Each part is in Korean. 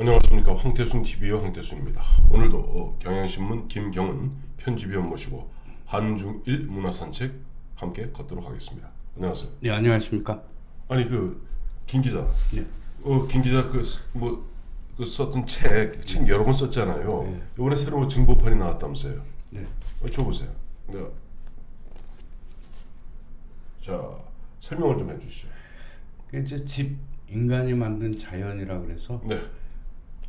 안녕하십니까. 황태순 TV의 황태순입니다. 오늘도 경향신문 김경은 편집위원 모시고 한중일 문화산책 함께 걷도록 하겠습니다. 안녕하세요. 네, 안녕하십니까. 아니 김 기자, 네. 김 기자 썼던 책 여러 권 썼잖아요. 네. 이번에 새로운 증보판이 나왔다면서요. 네. 줘보세요. 네. 자, 설명을 좀 해주시죠. 이제 집 인간이 만든 자연이라 그래서 네.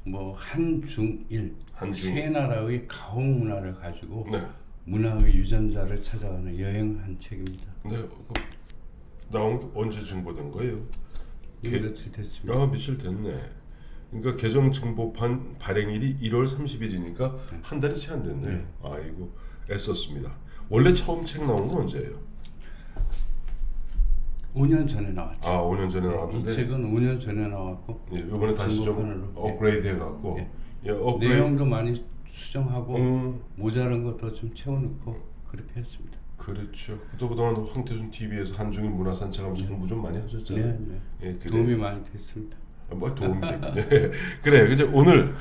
뭐 한중일 세 나라의 가옥 문화를 가지고 네. 문화의 유전자를 찾아가는 여행한 책입니다. 네. 나온 게 언제 증보된 거예요? 며칠 됐습니다. 아, 며칠 됐네. 그러니까 개정 증보판 발행일이 1월 30일이니까 네. 한 달이 채 안 됐네. 네. 아이고 애썼습니다. 원래 처음 책 나온 건 언제예요? 5년 전에 나왔죠. 아, 5년 전에 이 나왔는데 책은 5년 전에 나왔고 예, 이번에 다시 좀 증보판으로, 업그레이드 해갖고 예. 예, 업그레이드. 내용도 많이 수정하고 음, 모자란 것도 좀 채워넣고 그렇게 했습니다. 그렇죠. 또 그동안 황태순 TV에서 한중일 문화산책하면서 공부 좀 많이 하셨잖아요. 네, 네. 예, 그래. 도움이 많이 됐습니다. 뭐 도움이 되겠네. 그래. 이제 오늘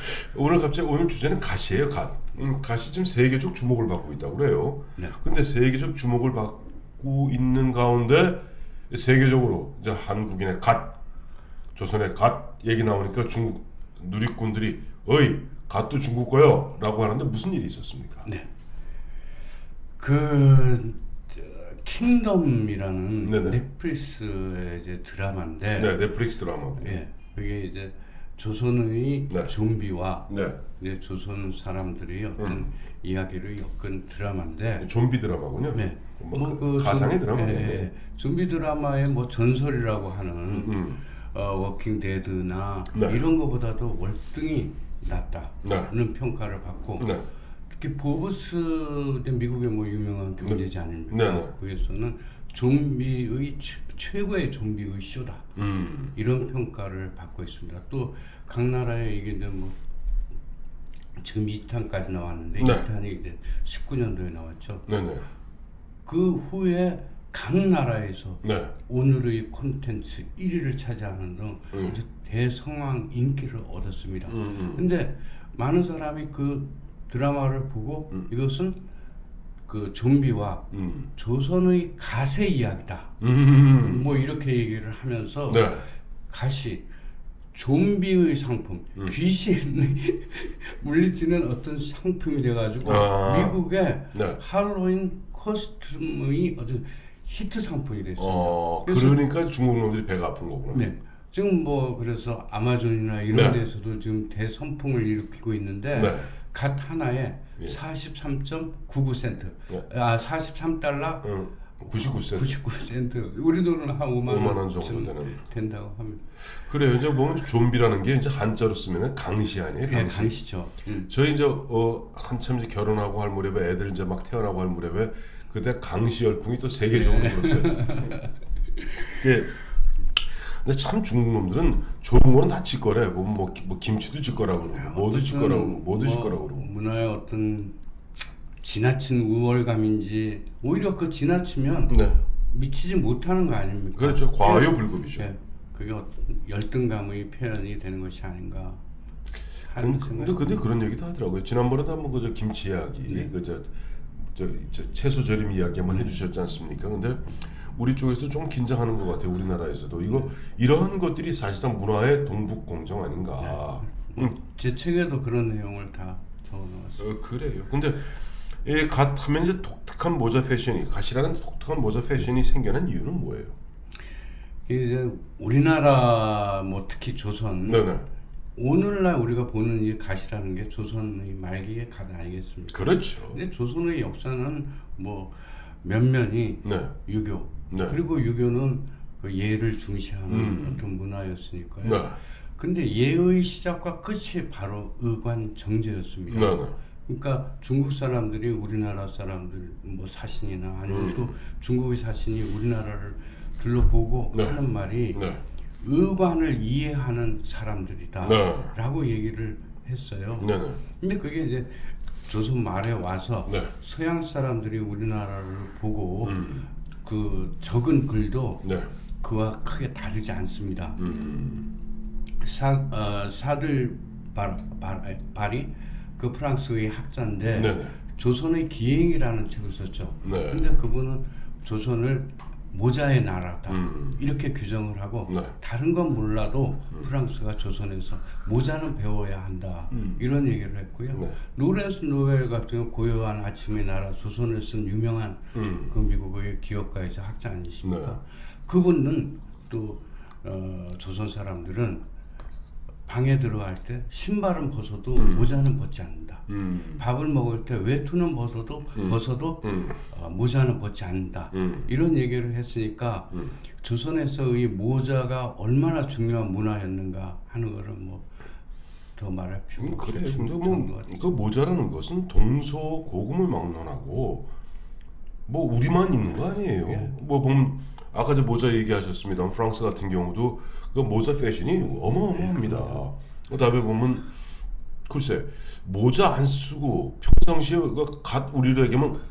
갑자기 오늘 주제는 가시예요. 갓. 갓이 지금 세계적 주목을 받고 있다고 그래요. 네. 근데 세계적 주목을 받고 있는 가운데 세계적으로 이제 한국인의 갓, 조선의 갓 얘기 나오니까 중국 누리꾼들이 어이 갓도 중국 거요라고 하는데 무슨 일이 있었습니까? 네. 그 킹덤이라는 네네. 넷플릭스의 이제 드라마인데, 네, 넷플릭스 드라마. 예, 그게 이제 조선의 네. 좀비와 네, 이제 조선 사람들의 어떤 이야기를 엮은 드라마인데, 좀비 드라마군요. 네, 뭐 가상의 드라마인데. 예, 좀비 드라마의 뭐 전설이라고 하는 음. 워킹 데드나 네. 이런 거보다도 월등히 낫다는 네. 평가를 받고. 네. 특히 포브스 미국의 뭐 유명한 경제지 아닙니까? 네네. 거기서는 좀비의 최고의 좀비의 쇼다 이런 평가를 받고 있습니다. 또 각 나라의 이게 이제 뭐 지금 2탄까지 나왔는데 네. 2탄이 이제 19년도에 나왔죠. 네네. 그 후에 각 나라에서 네. 오늘의 콘텐츠 1위를 차지하는 등 음. 이제 대성황 인기를 얻었습니다. 음. 근데 많은 사람이 그 드라마를 보고 이것은 그 좀비와 조선의 가세 이야기다. 뭐 이렇게 얘기를 하면서 네. 가시 좀비의 상품, 귀신이 물리치는 어떤 상품이 돼가지고 미국의 네. 할로윈 코스튬의 아주 히트 상품이 됐습니다. 그래서 그러니까 중국 놈들이 배가 아픈 거구나. 네. 지금 뭐 그래서 아마존이나 이런 네. 데서도 지금 대선풍을 일으키고 있는데 네. 갓 하나에 예. 43.99센트. 네. 43달러 99센트. 99센트. 우리 돈은 한 5만 원 정도 되는. 된다고 합니다. 그래요. 이제 보면 좀비라는 게 이제 한자로 쓰면은 강시 아니에요? 네, 강시. 강시죠. 저희 이제 한참 이제 결혼하고 할 무렵에 애들 이제 막 태어나고 할 무렵에 그때 강시 열풍이 또 세계적으로 불었어요. 그게 근데 참 중국 놈들은 좋은 거는 다 지 거래. 뭐 김치도 지 거라고 그러고 뭐도 지 거라고 그러고 뭐도 지 거라고 그러고. 문화의 어떤 지나친 우월감인지 오히려 그 지나치면 네. 미치지 못하는 거 아닙니까? 그렇죠. 과요불급이죠. 네, 그게 어떤 열등감의 표현이 되는 것이 아닌가 하는 근데 생각이 그런 얘기도 하더라고요. 지난번에도 한번 그저 김치 이야기, 네. 저 채소 절임 이야기 한번 해주셨지 않습니까? 근데 우리 쪽에서 좀 긴장하는 것 같아요. 우리나라에서도 이러한 것들이 사실상 문화의 동북 공정 아닌가. 제 책에도 그런 내용을 다 적어놓았어요. 그래요. 근데 갓 하면 이제 독특한 모자 패션이 갓이라는 독특한 모자 패션이 생겨난 이유는 뭐예요? 이제 우리나라 뭐 특히 조선 네네. 오늘날 우리가 보는 이 갓이라는 게 조선의 말기의 갓 아니겠습니까? 그렇죠. 근데 조선의 역사는 뭐 면면이 네. 유교 네. 그리고 유교는 그 예를 중시하는 어떤 문화였으니까요. 네. 근데 예의 시작과 끝이 바로 의관 정제였습니다. 네네. 그러니까 중국 사람들이 우리나라 사람들 뭐 사신이나 아니면 또 중국의 사신이 우리나라를 둘러보고 네. 하는 말이 네. 의관을 이해하는 사람들이다 네. 라고 얘기를 했어요. 네네. 근데 그게 이제 조선 말에 와서 네. 서양 사람들이 우리나라를 보고 그 적은 글도 네. 그와 크게 다르지 않습니다. 사들 발이 그 프랑스의 학자인데 네네. 조선의 기행이라는 책을 썼죠. 네. 근데 그분은 조선을 모자의 나라다 이렇게 규정을 하고 네. 다른 건 몰라도 프랑스가 조선에서 모자는 배워야 한다 이런 얘기를 했고요. 네. 로렌스 노엘 같은 경우 고요한 아침의 나라 조선을 쓴 유명한 그 미국의 기업가이자 학자 아니십니까? 네. 그분은 또 조선 사람들은 방에 들어갈 때 신발은 벗어도 모자는 벗지 않는다. 밥을 먹을 때 외투는 벗어도 모자는 벗지 않는다. 이런 얘기를 했으니까 조선에서의 모자가 얼마나 중요한 문화였는가 하는 거를 뭐 더 말할 필요 없을 그래. 근데 정도 같아요. 뭐그 모자라는 것은 동서고금을 막론하고 뭐 우리만 있는 거 아니에요. 예. 뭐 보면 아까 저 모자 얘기하셨습니다. 프랑스 같은 경우도 그 모자 패션이 어마어마합니다. 그다음에 보면 글쎄 모자 안 쓰고 평상시에 갓 우리로 얘기하면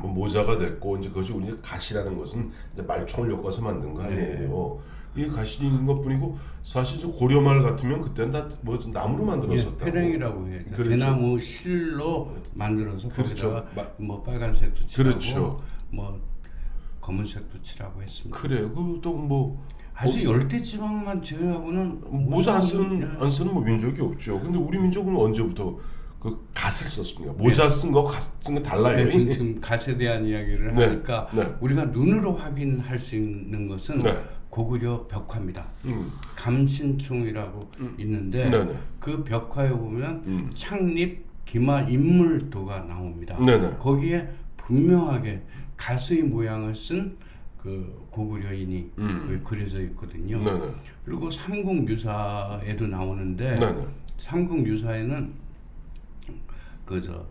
뭐 모자가 됐고 이제 그것이 우리 갓이라는 것은 이제 말총을 엮어서 만든 거 아니에요. 이 갓이 있는 것뿐이고 사실 저 고려말 같으면 그때는 다 뭐 나무로 만들었었다고. 페랭이라고 해요. 그렇죠. 대나무 실로 만들어서 그렇죠. 거기다가 뭐 빨간색도 칠하고 그렇죠. 뭐 검은색도 칠하고 했습니다. 그래요. 그또 뭐 아주 열대 지방만 제외하고는 모자 안 모자는 쓰는 뭐 민족이 없죠. 근데 우리 민족은 언제부터 그 갓을 썼습니까? 모자 쓴 거 갓 쓴 거 달라요. 네, 지금 갓에 대한 이야기를 네, 하니까 네. 우리가 눈으로 확인할 수 있는 것은 네. 고구려 벽화입니다. 감신총이라고 있는데 네네. 그 벽화에 보면 창립 기마 인물도가 나옵니다. 네네. 거기에 분명하게 가수의 모양을 쓴 그 고구려인이 거기 그려져 있거든요. 네네. 그리고 삼국유사에도 나오는데 네네. 삼국유사에는 그저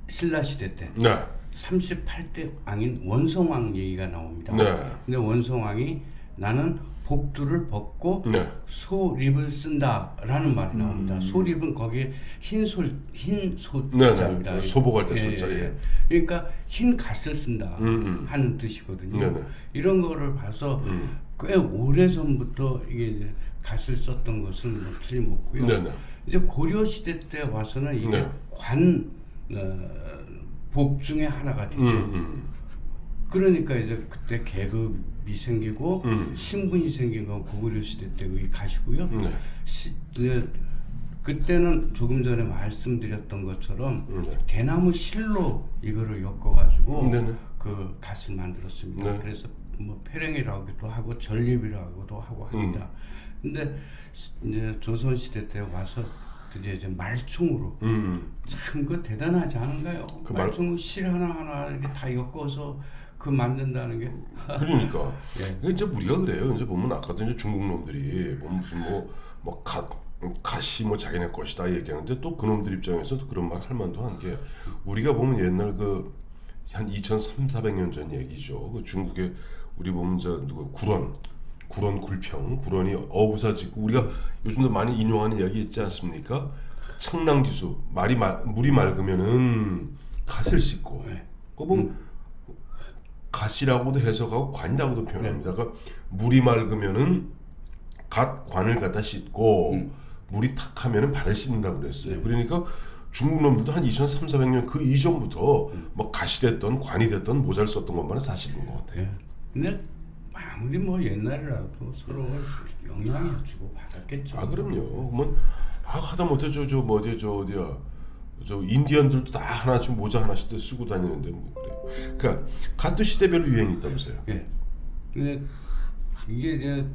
신라 시대 때 네. 38대 왕인 원성왕 얘기가 나옵니다. 네. 근데 원성왕이 나는 복두를 벗고 네. 소립을 쓴다라는 말이 나옵니다. 소립은 거기에 흰 네네. 소자입니다. 소복할 때 소자. 예. 그러니까 흰 갓을 쓴다 하는 뜻이거든요. 네네. 이런 거를 봐서 꽤 오래 전부터 이게 이제 갓을 썼던 것은 뭐 틀림없고요. 네네. 이제 고려 시대 때 와서는 이게 네. 복 중에 하나가 되죠. 그러니까 이제 그때 계급이 생기고 신분이 생긴 건 고구려 시대 때의 갓이고요. 네. 그때는 조금 전에 말씀드렸던 것처럼 네. 대나무 실로 이거를 엮어가지고 네네. 그 갓을 만들었습니다. 네. 그래서 뭐 페랭이라고도 하고 전립이라고도 하고 합니다. 근데 이제 조선 시대 때 와서 드디어 이제 말총으로 참 그 대단하지 않은가요? 그 말총으로 실 하나 이렇게 다 엮어서 그 만든다는 게 그러니까. 예. 근데 이제 우리가 그래요. 이제 보면 아까도 이제 중국 놈들이 뭐 무슨 갓이 뭐 자기네 것이다 얘기하는데 또 그놈들 입장에서 그런 말 할 만도 한 게 우리가 보면 옛날 그 한 2,300~400년 전 얘기죠. 그 중국에 우리 보면 저 누구 구런 굴평 구런이 어부사 짓고 우리가 요즘도 많이 인용하는 이야기 있지 않습니까? 청랑지수 물이 맑으면은 갓을 씻고 그거 보면 갓이라고도 해석하고 관이라고도 표현합니다. 그러니까 물이 맑으면은 관을 갖다 씻고 물이 탁하면은 발을 씻는다고 그랬어요. 그러니까 중국 놈들도 한 2,300~400년 그 이전부터 뭐 갓이 됐던 관이 됐던 모자를 썼던 것만은 사실인 것 같아요. 근데 아무리 뭐 옛날이라도 서로 영향을 주고 받았겠죠. 아 그럼요. 그러면 하다못해 저 인디언들도 다 하나씩 모자 하나씩 쓰고 다니는데 뭐 그래요. 그러니까 갓도 시대별로 유행이 있다면서요. 예. 근데 이게 이제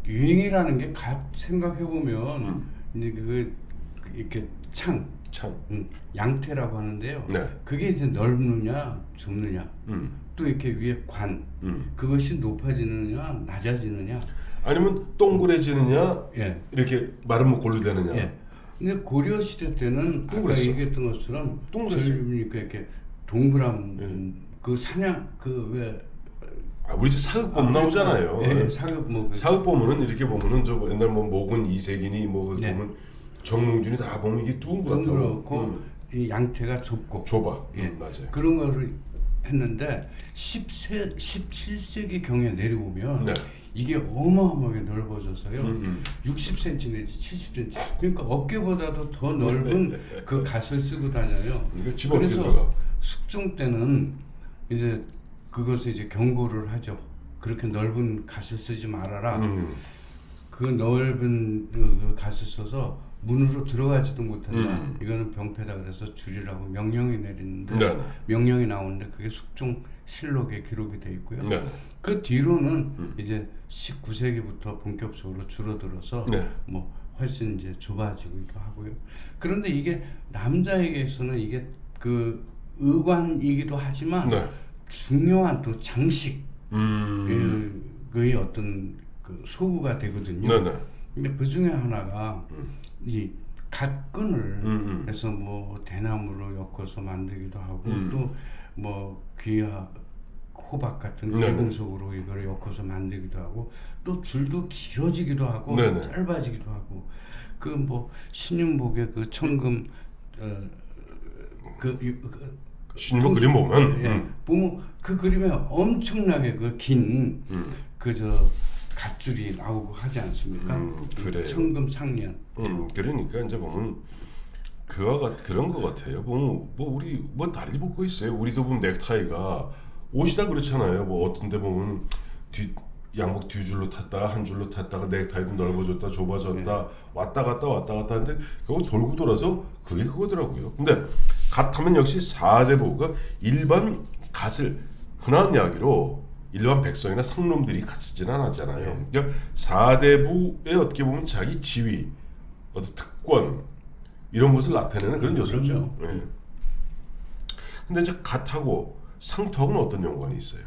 유행이라는 게 갓 생각해 보면 이제 그 이렇게 창 양태라고 하는데요. 네. 그게 이제 넓느냐 좁느냐 또 이렇게 위에 관 그것이 높아지느냐 낮아지느냐 아니면 동그래지느냐 예. 이렇게 마른 목골로 되느냐. 예. 근데 고려 시대 때는 아까 동그랬어. 얘기했던 것처럼 동그랬어요. 젊으니까 이렇게 동그란 그 사냥 우리 이제 사극 보면 나오잖아요. 예, 사극 뭐 사극 보면은 이렇게 보면은 저 옛날 뭐 목은 이색이니 뭐 네. 보면 정몽준이 다 보면 이게 둥그랗다고. 동그랗고 이 양태가 좁고 좁아. 예. 맞아요. 그런 거를 했는데 17세기 경에 내려오면 네. 이게 어마어마하게 넓어져서요. 60cm 내지 70cm. 그러니까 어깨보다도 더 넓은 그 갓을 쓰고 다녀요. 이거 집 어떻게 그래서 들어가? 숙종 때는 이제 그것을 이제 경고를 하죠. 그렇게 넓은 갓을 쓰지 말아라. 그 넓은 그 갓을 써서 문으로 들어가지도 못한다. 이거는 병폐다 그래서 줄이라고 명령이 내리는데 네. 명령이 나오는데 그게 숙종실록에 기록이 돼 있고요. 네. 그 뒤로는 이제 19세기부터 본격적으로 줄어들어서 네. 뭐 훨씬 이제 좁아지기도 하고요. 그런데 이게 남자에게서는 이게 그 의관이기도 하지만 네. 중요한 또 장식 음. 의 어떤 그 소구가 되거든요. 네네. 근데 그 중에 하나가 이 갓끈을 해서 뭐 대나무로 엮어서 만들기도 하고 또 뭐 귀하 호박 같은 네네. 귀금속으로 이걸 엮어서 만들기도 하고 또 줄도 길어지기도 하고 네네. 짧아지기도 하고 그 뭐 신윤복의 그 천금 신문 그림 보면 예, 보면 그 그림에 엄청나게 그 긴 그 저 갓줄이 나오고 하지 않습니까? 그래요. 천금 상련. 그러니까 이제 보면 그런 것 같아요. 보면 뭐 우리 뭐 다리 벗고 있어요. 우리도 보면 넥타이가 옷이 다 그렇잖아요. 뭐 어떤데 보면 양복 뒤줄로 탔다가 한 줄로 탔다가 넥타이도 넓어졌다 좁아졌다 왔다 갔다 하는데 그거 돌고 돌아서 그게 그거더라고요. 근데 갓하면 역시 4대부 그 일반 갓을 흔한 이야기로 일반 백성이나 상놈들이 갓 쓰진 않았잖아요. 그러니까 4대부의 어떻게 보면 자기 지위, 어떤 특권 이런 것을 나타내는 그런 요소죠. 그렇죠. 예. 근데 이제 갓하고 상투하고는 어떤 연관이 있어요?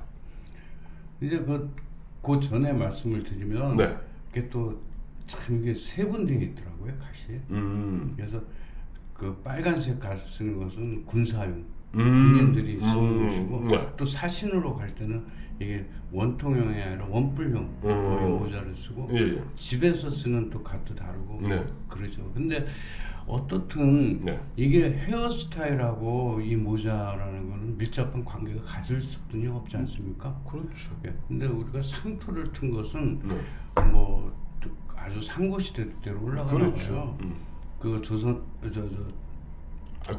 이제 그 전에 말씀을 드리면 네. 이게 또 참 이게 세분되어 있더라고요, 갓이. 그래서 그 빨간색 갓을 쓰는 것은 군사용 군인들이 쓰는 것이고 네. 또 사신으로 갈 때는 이게 원통형이 아니라 원뿔형 모자를 쓰고 예. 집에서 쓰는 또 갓도 다르고 네. 그러죠. 근데 어떻든 네. 이게 헤어스타일하고 이 모자라는 거는 밀접한 관계가 가질 수뿐이 없지 않습니까? 그렇죠. 예. 근데 우리가 상투를 튼 것은 네. 뭐 아주 상고시대 때로 올라가나 그렇죠. 봐요. 그 조선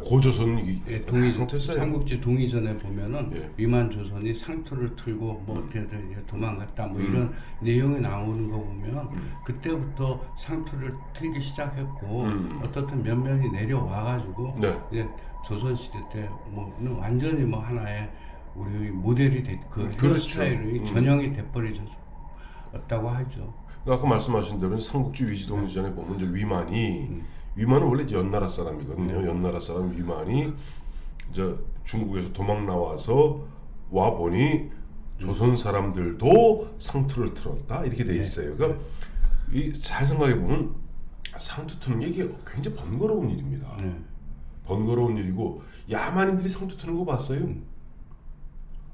고조선 예, 동이전 상태였어요. 삼국지 동이전에 보면은 예. 위만 조선이 상투를 틀고 뭐 어떻게든 이제 도망갔다 뭐 이런 내용이 나오는 거 보면 그때부터 상투를 틀기 시작했고 어떻든 몇 명이 내려와 가지고 네. 이제 조선 시대 때 뭐는 완전히 뭐 하나의 우리 모델이 그 그렇죠. 헤어스타일이 전형이 돼버리셨다고 하죠. 아까 말씀하신 대로 삼국지 위지동전에 보면 이제 위만은 원래 연나라 사람이거든요. 연나라 사람 위만이 이제 중국에서 도망 나와서 와 보니 조선 사람들도 상투를 틀었다 이렇게 돼 있어요. 그러니까 잘 생각해 보면 상투 트는 게 이게 굉장히 번거로운 일입니다. 번거로운 일이고 야만인들이 상투 트는 거 봤어요?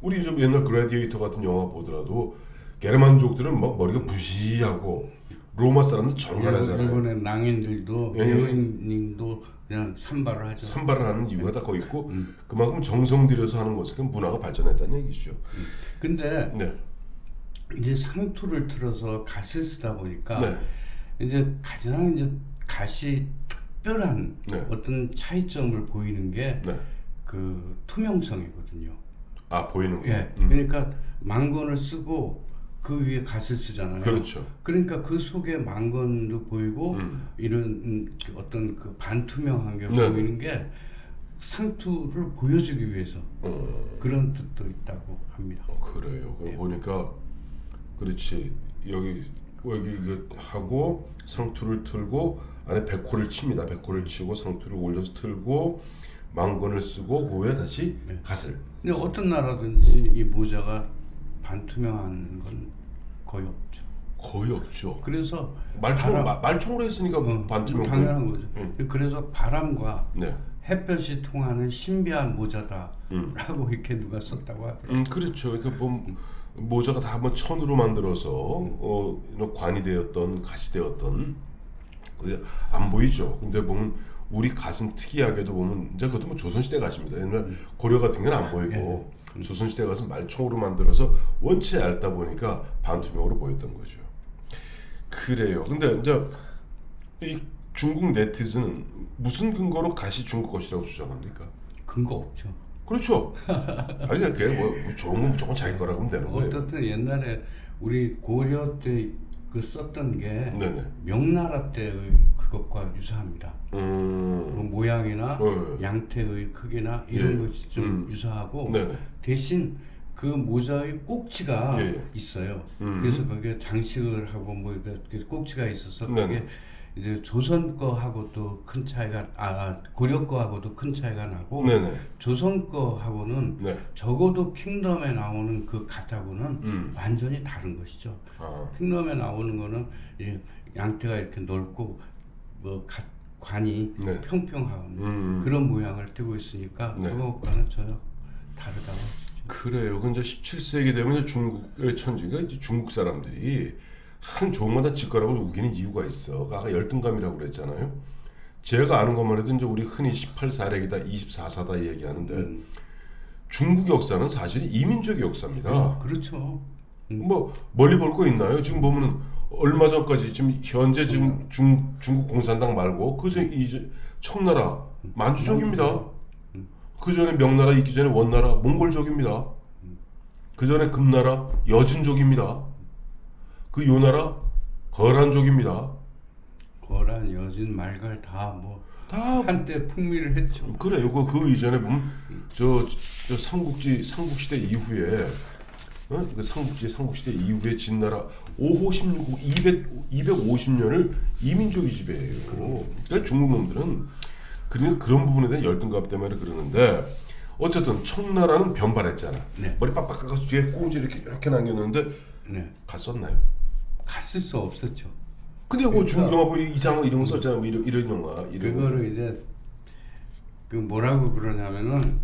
우리 좀 옛날 글래디에이터 같은 영화 보더라도 게르만족들은 막 머리가 부시하고 로마 사람들 정갈하잖아요. 일본의 낭인들도 여인님도 그냥 산발을 하죠. 산발을 하는 이유가 다 거기 있고 그만큼 정성 들여서 하는 것은 문화가 발전했다는 얘기죠. 근데 네. 이제 상투를 틀어서 갓을 쓰다 보니까 네. 이제 가장 이제 갓이 특별한 네. 어떤 차이점을 보이는 게 네. 그 투명성이거든요. 아 보이는 거. 예. 그러니까 망건을 쓰고 그 위에 갓을 쓰잖아요. 그렇죠. 그러니까 그 속에 망건도 보이고 이런 어떤 그 반투명한 게 네. 보이는 게 상투를 보여주기 위해서 그런 뜻도 있다고 합니다. 그래요. 네. 보니까 그렇지 여기 그 하고 상투를 틀고 안에 백호를 칩니다. 백호를 치고 상투를 올려서 틀고 망건을 쓰고 그 위에 다시 갓을. 근데 어떤 나라든지 이 모자가 반투명한 건 거의 없죠. 거의 없죠. 그래서 말총으로 했으니까 반투명. 당연한 거죠. 그래서 바람과 네. 햇볕이 통하는 신비한 모자다라고 이렇게 누가 썼다고 하더라고요. 그렇죠. 그러니까 보면 모자가 다 한번 천으로 만들어서 이런 관이 되었던 갓이 되었던 그게 안 보이죠. 근데 보면 우리 가슴 특이하게도 보면 이제 그것도 뭐 조선시대 가십니다. 옛날 고려 같은 건 안 보이고 조선시대 가서 말총으로 만들어서 원체 얇다 보니까 반투명으로 보였던 거죠. 그래요. 근데 이제 이 중국 네티즌은 무슨 근거로 가시 중국 것이라고 주장합니까? 근거 없죠. 그렇죠. 아니 그게 뭐 좋은 건 무조건 자기 거라고 하면 되는 거예요. 어떻든 옛날에 우리 고려 때 그 썼던 게 네네. 명나라 때의 그것과 유사합니다. 그 모양이나 네. 양태의 크기나 이런 예. 것이 좀 유사하고 네네. 대신 그 모자의 꼭지가 예. 있어요. 그래서 거기에 장식을 하고 뭐 이렇게 꼭지가 있어서 그게 네네. 이제 조선 거하고도 큰 차이가 고려 거하고도 큰 차이가 나고 네네. 조선 거하고는 네. 적어도 킹덤에 나오는 그 갓하고는 완전히 다른 것이죠. 아. 킹덤에 나오는 거는 이 양태가 이렇게 넓고 뭐 관이 네. 평평한 그런 모양을 띠고 있으니까 네. 그것과는 전혀 다르다고. 그래요. 근데 17세기 되면 이제 중국의 천지가 이제 중국 사람들이 한 좋은마다 직가락을 우기는 이유가 있어. 아까 열등감이라고 그랬잖아요. 제가 아는 것만 해도 이제 우리 흔히 18사歴이다, 24사다 얘기하는데 중국 역사는 사실 이민족 역사입니다. 그렇죠. 뭐 멀리 볼 거 있나요? 지금 보면은 얼마 전까지 지금 현재 지금 중국 공산당 말고 그전 이제 청나라 만주족입니다. 그 전에 명나라 있기 전에 원나라 몽골족입니다. 그 전에 금나라 여진족입니다. 그 요나라 거란족입니다. 거란, 여진, 말갈 다 다 한때 풍미를 했죠. 그래요. 그 이전에 보면 저 삼국지 삼국시대 이후에 그 삼국시대 이후에 진나라 5호 16호 250년을 이민족이 지배해요. 그러니까 중국 놈들은 그러니까 그런 부분에 대한 열등감 때문에 그러는데 어쨌든 청나라는 변발했잖아. 네. 머리 빡빡 깎아서 뒤에 꽁지 이렇게 남겼는데 네. 갔었나요? 갔을 수 없었죠. 근데 뭐 중국 영화 보니 이상한 이런 거 썼잖아. 뭐 이런 영화 이런 그거를 이제 그 뭐라고 그러냐면은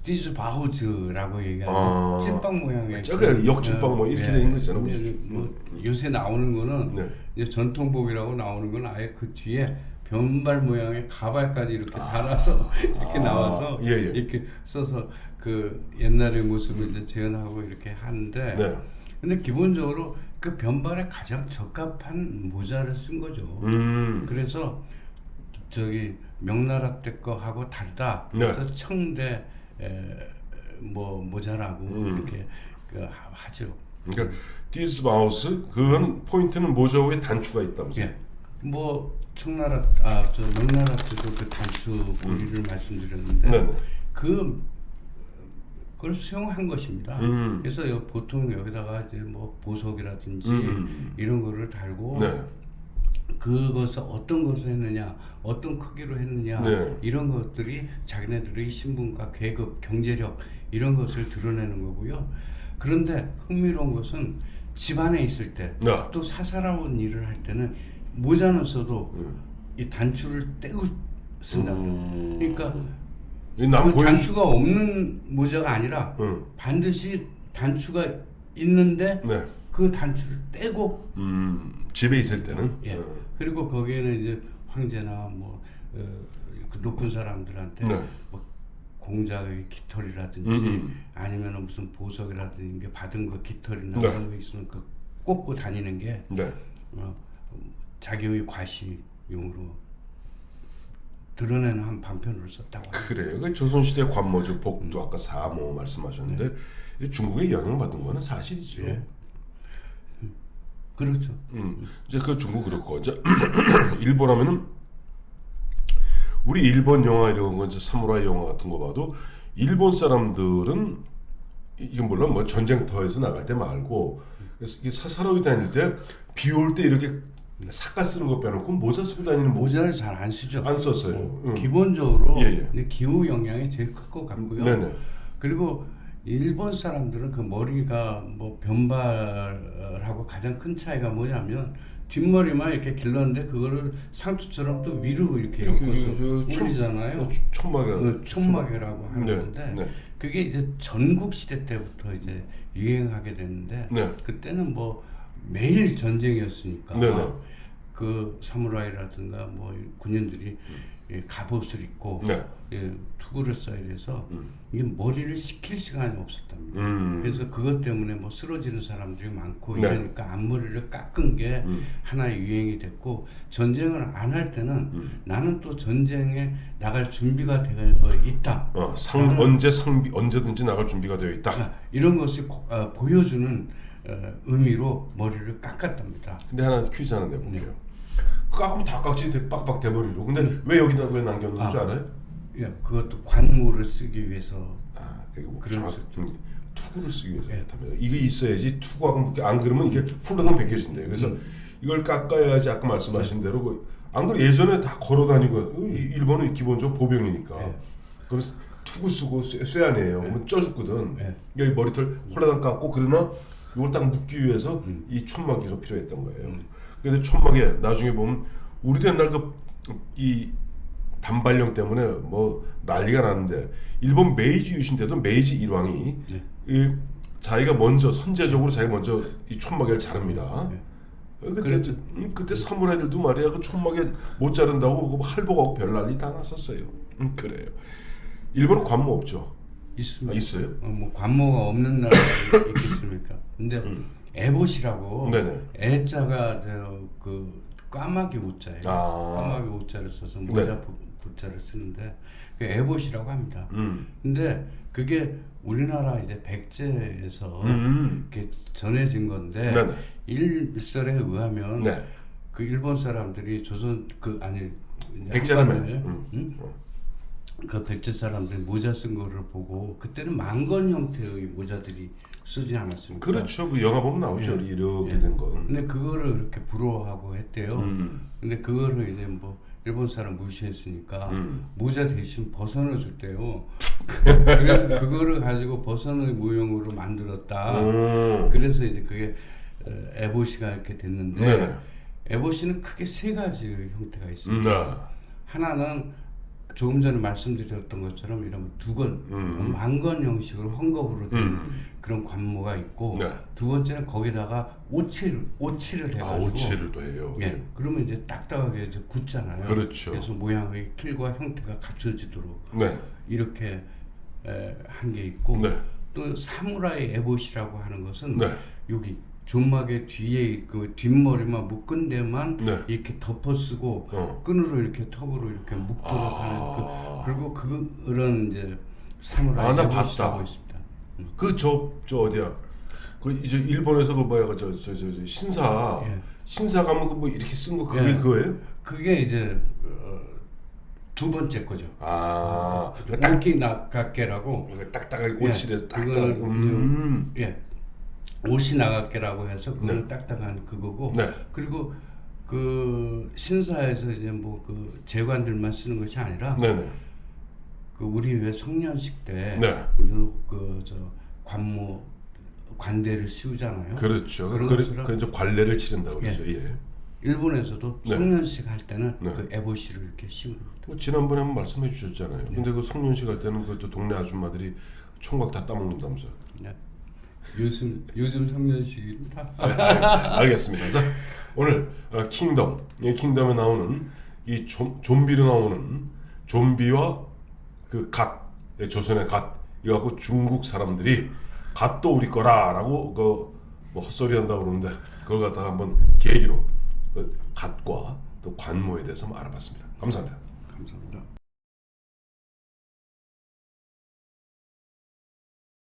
디즈바우즈라고 얘기하는 찐빵 모양의 저게 역찐빵 뭐 이렇게 되는 거 있잖아. 뭐 요새 나오는 거는 네. 이제 전통복이라고 나오는 건 아예 그 뒤에 변발 모양의 가발까지 이렇게 달아서 이렇게 나와서 예, 예. 이렇게 써서 그 옛날의 모습을 이제 재현하고 이렇게 하는데 네. 근데 기본적으로 그 변발에 가장 적합한 모자를 쓴 거죠. 그래서 저기 명나라 때 거하고 다르다. 네. 그래서 청대 뭐 모자라고 이렇게 하죠. 그러니까 디스바우스 그건 포인트는 모자 위에 단추가 있다면서요. 예. 뭐 청나라 저 명나라 때도 그 단추 고리를 말씀드렸는데 네네. 그걸 수용한 것입니다. 그래서 보통 여기다가 이제 뭐 보석이라든지 이런 거를 달고 네. 그것을 어떤 것을 했느냐, 어떤 크기로 했느냐 네. 이런 것들이 자기네들의 신분과 계급, 경제력 이런 것을 드러내는 거고요. 그런데 흥미로운 것은 집안에 있을 때 또 네. 사사로운 일을 할 때는 모자는 써도 이 단추를 떼고 쓴다. 그러니까 그 단추가 없는 모자가 아니라 반드시 단추가 있는데 네. 그 단추를 떼고 집에 있을 때는 예. 그리고 거기에는 이제 황제나 그 높은 사람들한테 네. 뭐 공자의 깃털이라든지 아니면 무슨 보석이라든지 게 받은 거 깃털이나 네. 그런 거 있으면 그 꽂고 다니는 게 네. 자기의 과시용으로 드러내는 한 방편으로 썼다고 합니다. 그래요. 그 조선시대 관모주 복도 아까 사모 말씀하셨는데 중국에 영향받은 거는 사실이죠. 예. 그렇죠. 이제 그 중국 그렇고 이제 일본 하면은 우리 일본 영화 이런 거 이제 사무라이 영화 같은 거 봐도 일본 사람들은 이게 물론 뭐 전쟁터에서 나갈 때 말고 사사로이 다닐 때 비 올 때 이렇게 삿가 쓰는 거 빼놓고 모자 쓰고 다니는 모자를 잘 안 쓰죠. 안 썼어요. 기본적으로 예, 예. 근데 기후 영향이 제일 클 것 같고요. 네네. 그리고 일본 사람들은 그 머리가 뭐 변발하고 가장 큰 차이가 뭐냐면 뒷머리만 이렇게 길렀는데 그거를 상투처럼 또 위로 이렇게 엮어서 올리잖아요. 촌마개라고 하는 네, 건데 네. 그게 이제 전국 시대 때부터 이제 유행하게 됐는데 네. 그때는 뭐 매일 전쟁이었으니까 네네. 그 사무라이라든가 뭐 군인들이 예, 갑옷을 입고 네. 예, 투구를 써야 돼서 이게 머리를 식힐 시간이 없었답니다. 음. 그래서 그것 때문에 뭐 쓰러지는 사람들이 많고 네. 이러니까 앞머리를 깎은 게 하나의 유행이 됐고 전쟁을 안 할 때는 나는 또 전쟁에 나갈 준비가 되어 있다. 언제든지 나갈 준비가 되어 있다. 이런 것을 보여주는 의미로 머리를 깎았답니다. 근데 하나 퀴즈 하나 내볼게요. 깎으면 다 깎지 빡빡 대머리로. 근데 왜 여기다 왜 남겨놓는 줄 알아요? 예, 그것도 관모를 쓰기 위해서. 그리고 뭐 그런 투구를 쓰기 위해서 예. 그렇다면 이게 있어야지 투구하고 묶여. 안 그러면 이게 훌러덩 벗겨진대요. 그래서 이걸 깎아야지 아까 말씀하신 대로 안 그래 예전에 다 걸어다니고 일본은 기본적으로 보병이니까 예. 그럼 투구 쓰고 쇠안이에요. 그러면 쪄 죽거든. 예. 여기 머리털 홀라당 깎고 그러나 이걸 딱 묶기 위해서 이 촌마개가 필요했던 거예요. 그래서 촌마개 나중에 보면 우리도 옛날 이 단발령 때문에 뭐 난리가 났는데 일본 메이지 유신 때도 메이지 일왕이 이 자기가 먼저 선제적으로 자기가 먼저 이 촌마개를 자릅니다. 그때 사무라이들도 말이야 그 촌마개 못 자른다고 할복하고 별난리 다 났었어요. 그래요. 일본은 관모 없죠? 있습니다. 있어요? 뭐 관모가 없는 나라 있겠습니까? 근데 에봇이라고 네네. 애자가 그 까마귀 오자예요. 까마귀 오자를 써서 모자 네. 부자를 쓰는데 그 에봇이라고 합니다. 근데 그게 우리나라 이제 백제에서 이렇게 전해진 건데 네네. 일설에 의하면 네. 그 일본 사람들이 조선 백제라면 그 백제 사람들이 모자 쓴 거를 보고 그때는 망건 형태의 모자들이 쓰지 않았습니까? 그렇죠. 그 영화 보면 나오죠. 예. 이렇게 예. 된 거. 근데 그거를 이렇게 부러워하고 했대요. 근데 그거를 이제 뭐 일본 사람 무시했으니까 모자 대신 버선을 줬대요. 그래서 그거를 가지고 버선의 모형으로 만들었다. 그래서 이제 그게 에보시가 이렇게 됐는데 네네. 에보시는 크게 세 가지 형태가 있습니다. 하나는 조금 전에 말씀드렸던 것처럼 이런 두건 망건 형식으로 헝겊으로 된 그런 관모가 있고 네. 두 번째는 거기다가 오칠을 해가지고 오치를 또 해요. 예, 그러면 이제 딱딱하게 이제 굳잖아요. 그렇죠. 그래서 모양의 킬과 형태가 갖춰지도록 네. 이렇게 한 게 있고 네. 또 사무라이 에봇이라고 하는 것은 네. 여기 존막의 뒤에 그 뒷머리만 묶은 데만 네. 이렇게 덮어쓰고 끈으로 이렇게 턱으로 이렇게 묶도록 하는 그리고 그런 이제 사무라이 나 에봇이라고 봤다. 있습니다. 저 어디야? 그 이제 일본에서 그 뭐야 저 신사 예. 신사 가면 그 뭐 이렇게 쓴 거 그게 예. 그거예요? 그게 이제 두 번째 거죠. 딱히 나갑게라고 딱딱하게 오칠해서 딱딱. 그거는 예. 옷이 나갑게라고 해서 그건 네. 딱딱한 그거고 네. 그리고 그 신사에서 이제 뭐 그 재관들만 쓰는 것이 아니라 네네. 그 우리 왜 성년식 때 네. 우리는 그저 관모 관대를 씌우잖아요. 그렇죠. 그런 그 것처럼 이제 관례를 치른다고 그러죠. 예. 일본에서도 네. 성년식 할 때는 네. 그 에보시를 이렇게 씌우는 거죠. 뭐 지난번에 한번 말씀해 주셨잖아요. 근데 그 성년식 할 때는 그 동네 아줌마들이 총각 다 따먹는다면서요. 네. 요즘 성년식입니다. 알겠습니다. 자, 오늘 킹덤, 이 킹덤에 나오는 이 좀비로 나오는 좀비와 그 갓, 조선의 갓, 이거 갖고 중국 사람들이 갓도 우리 거라라고 뭐 헛소리 한다고 그러는데 그걸 갖다가 한번 계기로 그 갓과 또 관모에 대해서 한번 알아봤습니다. 감사합니다. 감사합니다.